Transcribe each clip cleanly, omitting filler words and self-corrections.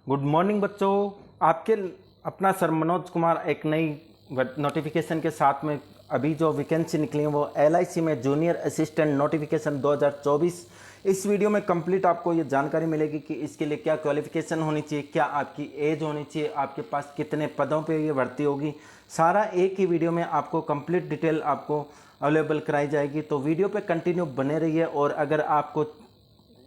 Good morning बच्चों। आपके अपना सर मनोज कुमार एक नई नोटिफिकेशन के साथ में अभी जो वैकेंसी निकली है वो LIC में जूनियर असिस्टेंट नोटिफिकेशन 2024। इस वीडियो में कंप्लीट आपको ये जानकारी मिलेगी कि इसके लिए क्या क्वालिफिकेशन होनी चाहिए, क्या आपकी एज होनी चाहिए, आपके पास कितने पदों पे ये भर्ती होगी, सारा एक ही वीडियो में आपको कंप्लीट डिटेल आपको अवेलेबल कराई जाएगी। तो वीडियो पे कंटिन्यू बने रहिए और अगर आपको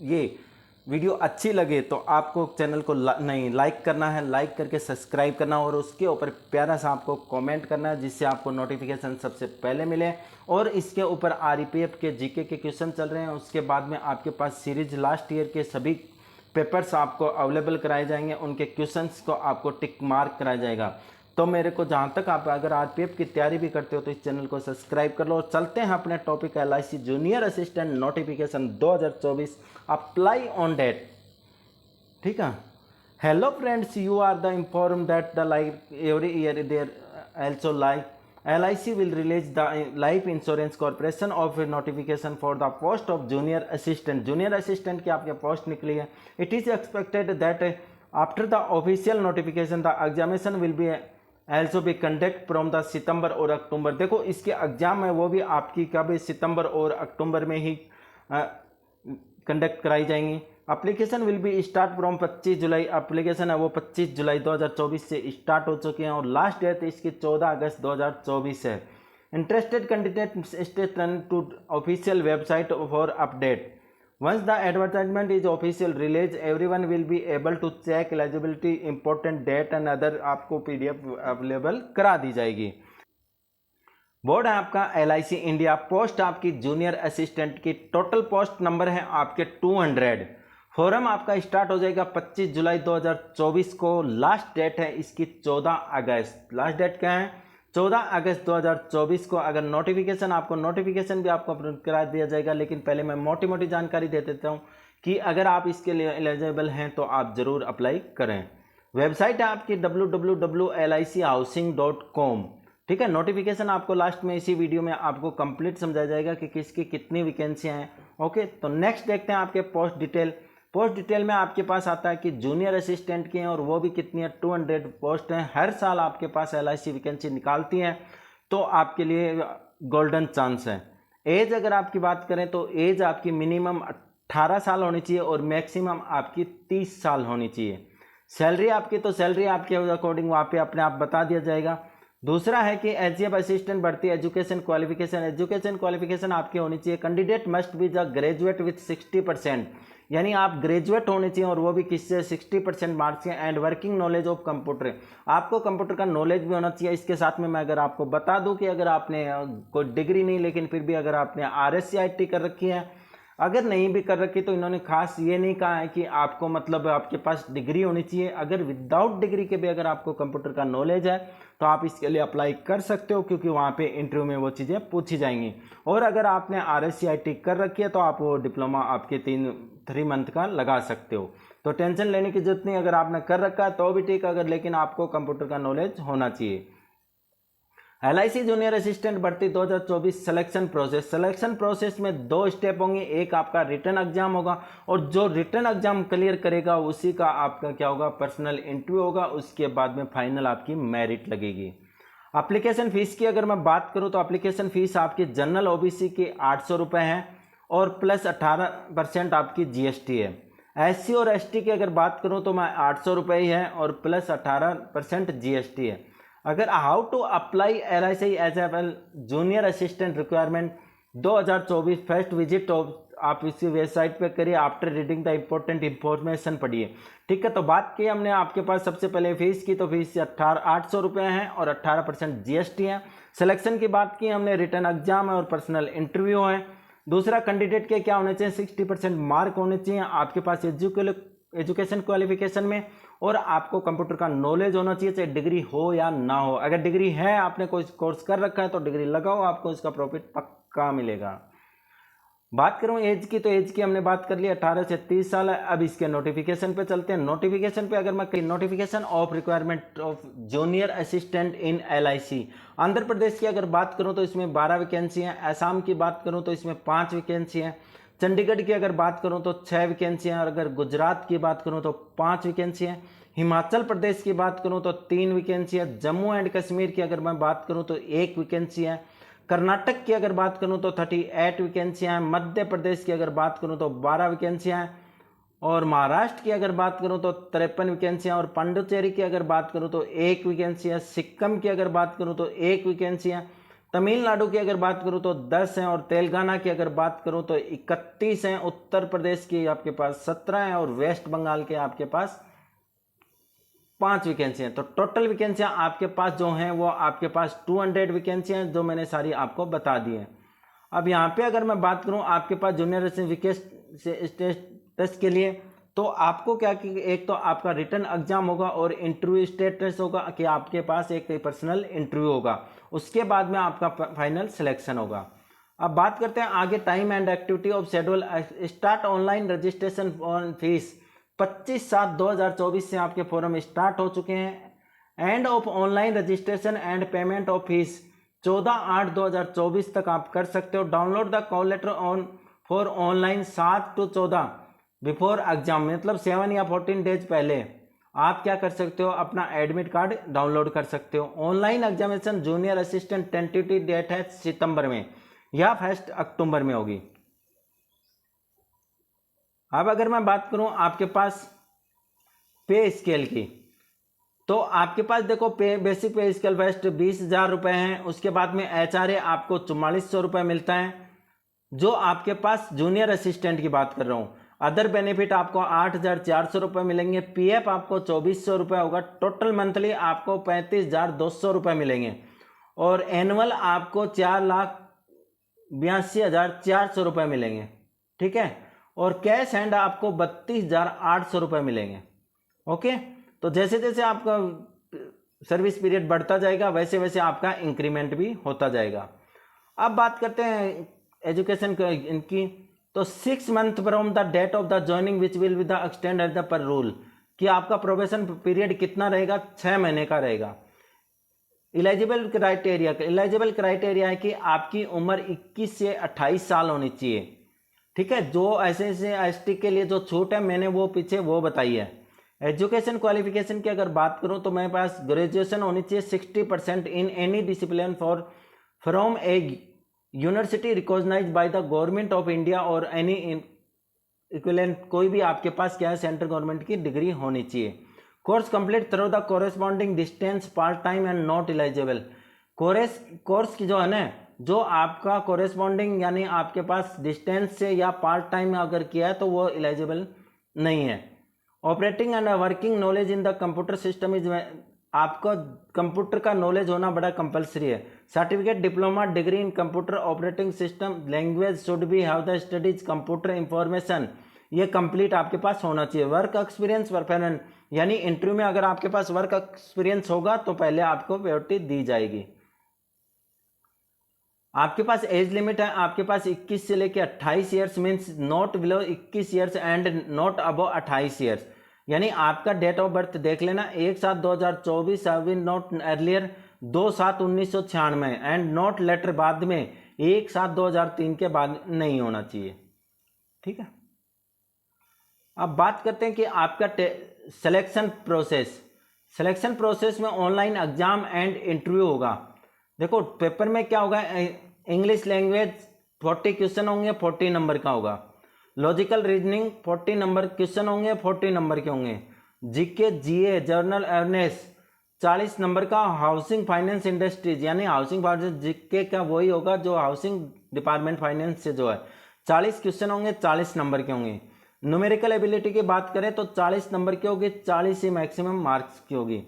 ये वीडियो अच्छी लगे तो आपको चैनल को लाइक करना है, लाइक करके सब्सक्राइब करना और उसके ऊपर प्यारा सा आपको कमेंट करना है जिससे आपको नोटिफिकेशन सबसे पहले मिले। और इसके ऊपर RPF के GK के क्वेश्चन चल रहे हैं, उसके बाद में आपके पास सीरीज लास्ट ईयर के सभी पेपर्स आपको अवेलेबल कराए जाएंगे, उनके क्वेश्चंस को आपको टिक मार्क कराया जाएगा। तो मेरे को जहाँ तक आप अगर RPF की तैयारी भी करते हो तो इस चैनल को सब्सक्राइब कर लो। और चलते हैं अपने topic LIC junior assistant notification 2024 apply on date. ठीक है। Hello friends, you are the inform that the life every year there also LIC will release the Life Insurance Corporation of a notification for the post of junior assistant. Junior assistant की आपके post निकली है। It is expected that after the official notification the examination will be also be conduct from the सितंबर और अक्टूबर। देखो इसके exam है वो भी आपकी कब सितंबर और अक्टूबर में ही कंडक्ट कराई जाएंगी। Application will be start from 25 July. Application है वो 25 जुलाई 2024 से स्टार्ट हो चुके हैं और लास्ट डेट इसकी 14 अगस्त 2024 है। Interested candidate stay to official website for update. Once the advertisement is official release, everyone will be able to check eligibility, important date and other आपको PDF अवेलेबल करा दी जाएगी। बोर्ड है आपका LIC इंडिया। पोस्ट आपकी junior assistant की total post number है आपके 200। Form आपका स्टार्ट हो जाएगा 25 जुलाई 2024 को। लास्ट डेट है इसकी 14 अगस्त। लास्ट डेट क्या है? 14 अगस्त 2024 को। अगर नोटिफिकेशन भी आपको अपलोड करा दिया जाएगा, लेकिन पहले मैं मोटी मोटी जानकारी दे देता हूँ कि अगर आप इसके लिए एलिजिबल हैं तो आप ज़रूर अप्लाई करें। वेबसाइट है आपकी www.lichousing.com। ठीक है। नोटिफिकेशन आपको लास्ट में इसी वीडियो में आपको कंप्लीट समझाया जाएगा कि किसकी कितनी वैकेंसियाँ हैं। ओके, तो नेक्स्ट देखते हैं आपके पोस्ट डिटेल। पोस्ट डिटेल में आपके पास आता है कि जूनियर असिस्टेंट की हैं और वो भी कितनी है, 200 पोस्ट हैं। हर साल आपके पास LIC वैकेंसी निकालती हैं, तो आपके लिए गोल्डन चांस है। एज अगर आपकी बात करें तो एज आपकी मिनिमम 18 साल होनी चाहिए और मैक्सिमम आपकी 30 साल होनी चाहिए। सैलरी आपके अकॉर्डिंग वहाँ पे अपने आप बता दिया जाएगा। दूसरा है कि HF असिस्टेंट भर्ती एजुकेशन क्वालिफिकेशन आपकी होनी चाहिए। Candidate must be the graduate with 60%, यानी आप ग्रेजुएट होने चाहिए और वो भी किससे 60% मार्क्स के। And working knowledge of computer, आपको कंप्यूटर का नॉलेज भी होना चाहिए। इसके साथ में मैं अगर आपको बता दूं कि अगर आपने कोई डिग्री नहीं लेकिन फिर भी अगर आपने RSCIT कर रखी है, अगर नहीं भी कर रखी तो इन्होंने खास ये नहीं कहा है कि आपको मतलब आपके पास डिग्री होनी चाहिए। अगर विदाउट डिग्री के भी अगर आपको कंप्यूटर का नॉलेज है तो आप इसके लिए अप्लाई कर सकते हो, क्योंकि वहाँ पे इंटरव्यू में वो चीज़ें पूछी जाएंगी। और अगर आपने RSCIT कर रखी है तो आप वो डिप्लोमा आपके 3 मंथ का लगा सकते हो। तो टेंशन लेने की जरूरत नहीं, अगर आपने कर रखा है तो भी ठीक, अगर लेकिन आपको कंप्यूटर का नॉलेज होना चाहिए। LIC जूनियर असिस्टेंट भर्ती 2024 सिलेक्शन प्रोसेस में 2 स्टेप होंगे। एक आपका रिटन एग्जाम होगा और जो रिटन एग्जाम क्लियर करेगा उसी का आपका क्या होगा, पर्सनल इंटरव्यू होगा। उसके बाद में फाइनल आपकी मेरिट लगेगी। एप्लीकेशन फीस की अगर मैं बात करूं तो एप्लीकेशन फीस आपकी जनरल OBC की 800 रुपये है और प्लस 18% आपकी GST है। SC और ST की अगर बात करूं तो मैं 800 रुपये ही है और प्लस 18% GST है। अगर how to apply LIC as a junior assistant requirement 2024 first visit आप इसी वेबसाइट पे करिए। After reading the important information पढ़िए। ठीक है। तो बात की हमने आपके पास सबसे पहले फीस की, तो फीस 800 रुपये हैं और 18% GST है। सिलेक्शन की बात की हमने, रिटर्न एग्जाम है और पर्सनल इंटरव्यू है। दूसरा, कैंडिडेट के क्या होने चाहिए, 60% मार्क होने चाहिए आपके पास एजुकेशन क्वालिफिकेशन में, और आपको कंप्यूटर का नॉलेज होना चाहिए, चाहे डिग्री हो या ना हो। अगर डिग्री है, आपने कोई कोर्स कर रखा है तो डिग्री लगाओ, आपको इसका प्रॉफिट पक्का मिलेगा। बात करूं एज की, तो एज की हमने बात कर ली 18 से 30 साल है। अब इसके नोटिफिकेशन पे चलते हैं। नोटिफिकेशन पे अगर मैं notification of requirement of junior assistant in LIC, Andhra Pradesh की अगर बात करूं तो इसमें 12 वैकेंसी हैं। असम की बात करूं तो इसमें 5 वैकेंसी हैं। चंडीगढ़ की अगर बात करूं तो 6 वैकेंसी हैं और अगर गुजरात की बात करूं तो 5 वैकेंसी हैं। हिमाचल प्रदेश की बात करूं तो 3 वैकेंसी है। जम्मू एंड कश्मीर की अगर मैं बात करूं तो 1 वैकेंसी है। कर्नाटक की अगर बात करूं तो 38 वैकेंसियां हैं। मध्य प्रदेश की अगर बात करूं तो 12 वैकेंसियां हैं। और महाराष्ट्र की अगर बात करूं तो 53 वैकेंसियां। और पांडिचेरी की अगर बात करूं तो 1 वैकेंसी है। सिक्किम की अगर बात करूं तो 1 वैकेंसी है। तमिलनाडु की अगर बात करूं तो 10 हैं। और तेलंगाना की अगर बात करूं तो 31 हैं। उत्तर प्रदेश की आपके पास 17 हैं। और वेस्ट बंगाल के आपके पास 5 वैकेंसी हैं। तो टोटल वैकेंसियां आपके पास जो हैं वो आपके पास 200 वैकेंसियां हैं, जो मैंने सारी आपको बता दी हैं। अब यहाँ पे अगर मैं बात करूँ आपके पास जूनियर स्टेटस के लिए, तो आपको क्या कि एक तो आपका रिटन एग्जाम होगा और इंटरव्यू स्टेटस होगा कि आपके पास एक पर्सनल इंटरव्यू होगा। उसके बाद में आपका फाइनल सिलेक्शन होगा। अब बात करते हैं आगे time and activity of schedule. Start online registration on fees 25/7/2024 से आपके फॉर्म स्टार्ट हो चुके हैं। End of online registration and payment of fees 14/8/2024 तक आप कर सकते हो। Download the call later on for online 7 to 14 before exam, मतलब 7 या 14 डेज पहले आप क्या कर सकते हो, अपना एडमिट कार्ड डाउनलोड कर सकते हो। Online examination junior assistant tentative date है सितंबर में या 1 अक्टूबर में होगी। अब अगर मैं बात करूं आपके पास पे स्केल की, तो आपके पास देखो बेसिक पे स्केल फर्स्ट 20,000 रुपये हैं। उसके बाद में HRA आपको 4400 रुपये मिलता है, जो आपके पास जूनियर असिस्टेंट की बात कर रहा हूँ। अदर बेनिफिट आपको 8,400 रुपये मिलेंगे। PF आपको 2400 रुपये होगा। टोटल मंथली आपको 35,200 रुपये मिलेंगे। और एनुअल आपको 4,82,400 रुपये मिलेंगे, ठीक है। और कैश हैंड आपको 32,800 रुपये मिलेंगे। ओके, तो जैसे जैसे आपका सर्विस पीरियड बढ़ता जाएगा वैसे वैसे आपका इंक्रीमेंट भी होता जाएगा। अब बात करते हैं एजुकेशन इनकी, तो 6 month from the date of the joining which will be the extend at the per rule, कि आपका प्रोबेशन पीरियड कितना रहेगा, 6 महीने का रहेगा। इलिजिबल क्राइटेरिया है कि आपकी उम्र 21 से 28 साल होनी चाहिए, ठीक है। जो ऐसे ST के लिए जो छूट है मैंने वो पीछे वो बताई है। एजुकेशन क्वालिफिकेशन की अगर बात करूं तो मेरे पास ग्रेजुएशन होनी चाहिए 60% in any discipline from a university recognised by the government of India और एनी इक्विवेलेंट, कोई भी आपके पास क्या है सेंट्रल गवर्नमेंट की डिग्री होनी चाहिए। Course complete through the corresponding distance part time and not eligible. Course की जो है ना, जो आपका कोरेस्पॉन्डिंग यानी आपके पास डिस्टेंस से या पार्ट टाइम अगर किया है तो वो इलिजिबल नहीं है। Operating and working knowledge in the computer system is, आपको कंप्यूटर का नॉलेज होना बड़ा कंपलसरी है। Certificate diploma degree in computer operating system language should be have the studies computer information, ये कंप्लीट आपके पास होना चाहिए। वर्क एक्सपीरियंस परफॉर्मेंस, यानी इंटरव्यू में अगर आपके पास वर्क एक्सपीरियंस होगा तो पहले आपको प्रायोरिटी दी जाएगी। आपके पास एज लिमिट है, आपके पास 21 से लेकर 28 years, means not below 21 years and not above 28 years. यानी आपका डेट ऑफ बर्थ देख लेना 1/7/2024 not earlier 2/7/1996 and not later बाद में 1/7/2003 के बाद नहीं होना चाहिए, ठीक है। अब बात करते हैं कि आपका सिलेक्शन प्रोसेस में ऑनलाइन एग्जाम एंड इंटरव्यू होगा। देखो पेपर में क्या होगा, इंग्लिश लैंग्वेज 40 क्वेश्चन होंगे, 40 नंबर का होगा। लॉजिकल रीजनिंग 40 नंबर क्वेश्चन होंगे, 40 नंबर के होंगे। जीके जीए जनरल अवेयरनेस 40 नंबर का। हाउसिंग फाइनेंस इंडस्ट्रीज यानी हाउसिंग फाइनेंस जीके का वही होगा जो हाउसिंग डिपार्टमेंट फाइनेंस से जो है 40 क्वेश्चन होंगे, 40 नंबर के होंगे। न्यूमेरिकल एबिलिटी की बात करें तो 40 नंबर की होगी, 40 ही मैक्सिमम मार्क्स की होगी।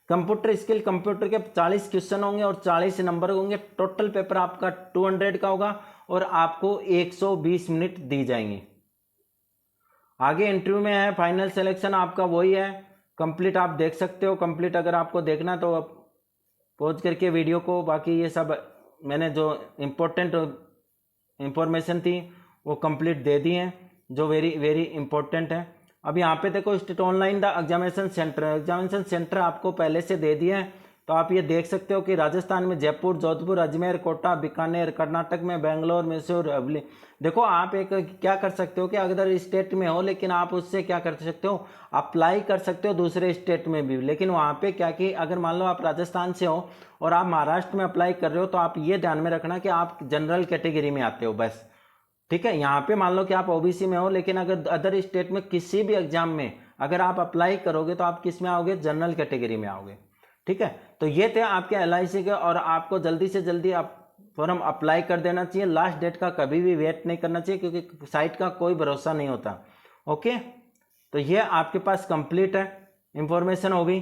कंप्यूटर स्किल कंप्यूटर के 40 क्वेश्चन होंगे और 40 नंबर होंगे। टोटल पेपर आपका 200 का होगा और आपको 120 मिनट दी जाएंगे। आगे इंटरव्यू में है फाइनल सिलेक्शन आपका वही है कंप्लीट, आप देख सकते हो कंप्लीट। अगर आपको देखना तो आप पॉज करके वीडियो को, बाकी ये सब मैंने जो इम्पोर्टेंट इंफॉर्मेशन थी वो कंप्लीट दे दी हैं जो वेरी इंपॉर्टेंट है। अब यहाँ पे देखो state online the examination centre आपको पहले से दे दिए हैं तो आप ये देख सकते हो कि राजस्थान में जयपुर, जोधपुर, अजमेर, कोटा, बीकानेर, कर्नाटक में बेंगलोर, मैसूर, अवली। देखो आप एक क्या कर सकते हो कि अगर स्टेट में हो लेकिन आप उससे क्या कर सकते हो, अप्लाई कर सकते हो दूसरे स्टेट में भी। लेकिन वहाँ पे क्या कि अगर मान लो आप राजस्थान से हो और आप महाराष्ट्र में अप्लाई कर रहे हो तो आप ये ध्यान में रखना कि आप जनरल कैटेगरी में आते हो बस, ठीक है। यहाँ पे मान लो कि आप ओबीसी में हो लेकिन अगर अदर स्टेट में किसी भी एग्जाम में अगर आप अप्लाई करोगे तो आप किस में आओगे, जनरल कैटेगरी में आओगे, ठीक है। तो ये थे आपके एलआईसी के, और आपको जल्दी से जल्दी आप फॉर्म अप्लाई कर देना चाहिए। लास्ट डेट का कभी भी वेट नहीं करना चाहिए क्योंकि साइट का कोई भरोसा नहीं होता। ओके, तो ये आपके पास कंप्लीट है, इंफॉर्मेशन होगी।